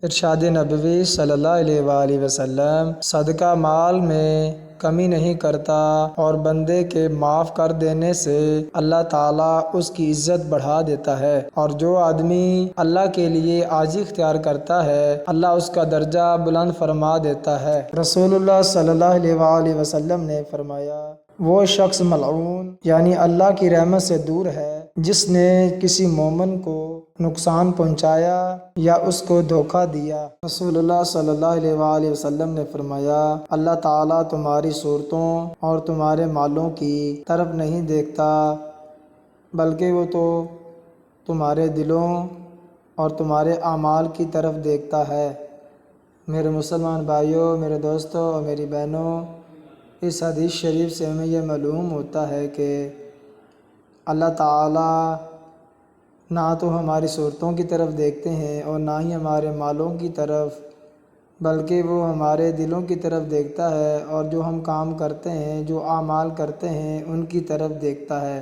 ارشاد نبوی صلی اللہ علیہ وآلہ وسلم، صدقہ مال میں کمی نہیں کرتا اور بندے کے معاف کر دینے سے اللہ تعالیٰ اس کی عزت بڑھا دیتا ہے، اور جو آدمی اللہ کے لیے عاجزی اختیار کرتا ہے اللہ اس کا درجہ بلند فرما دیتا ہے۔ رسول اللہ صلی اللہ علیہ وآلہ وسلم نے فرمایا، وہ شخص ملعون یعنی اللہ کی رحمت سے دور ہے جس نے کسی مومن کو نقصان پہنچایا یا اس کو دھوکہ دیا۔ رسول اللہ صلی اللہ علیہ وآلہ وسلم نے فرمایا، اللہ تعالیٰ تمہاری صورتوں اور تمہارے مالوں کی طرف نہیں دیکھتا بلکہ وہ تو تمہارے دلوں اور تمہارے اعمال کی طرف دیکھتا ہے۔ میرے مسلمان بھائیوں، میرے دوستوں اور میری بہنوں، اس حدیث شریف سے ہمیں یہ معلوم ہوتا ہے کہ اللہ تعالیٰ نہ تو ہماری صورتوں کی طرف دیکھتے ہیں اور نہ ہی ہمارے مالوں کی طرف، بلکہ وہ ہمارے دلوں کی طرف دیکھتا ہے اور جو ہم کام کرتے ہیں، جو اعمال کرتے ہیں ان کی طرف دیکھتا ہے۔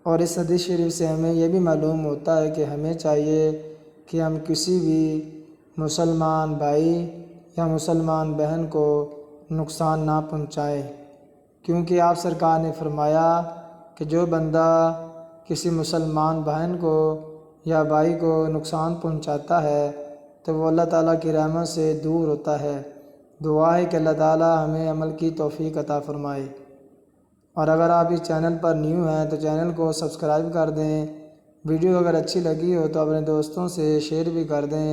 اور اس حدیث شریف سے ہمیں یہ بھی معلوم ہوتا ہے کہ ہمیں چاہیے کہ ہم کسی بھی مسلمان بھائی یا مسلمان بہن کو نقصان نہ پہنچائیں، کیونکہ آپ سرکار نے فرمایا کہ جو بندہ کسی مسلمان بہن کو یا بھائی کو نقصان پہنچاتا ہے تو وہ اللہ تعالیٰ کی رحمت سے دور ہوتا ہے۔ دعا ہے کہ اللہ تعالیٰ ہمیں عمل کی توفیق عطا فرمائے۔ اور اگر آپ اس چینل پر نیو ہیں تو چینل کو سبسکرائب کر دیں، ویڈیو اگر اچھی لگی ہو تو اپنے دوستوں سے شیئر بھی کر دیں۔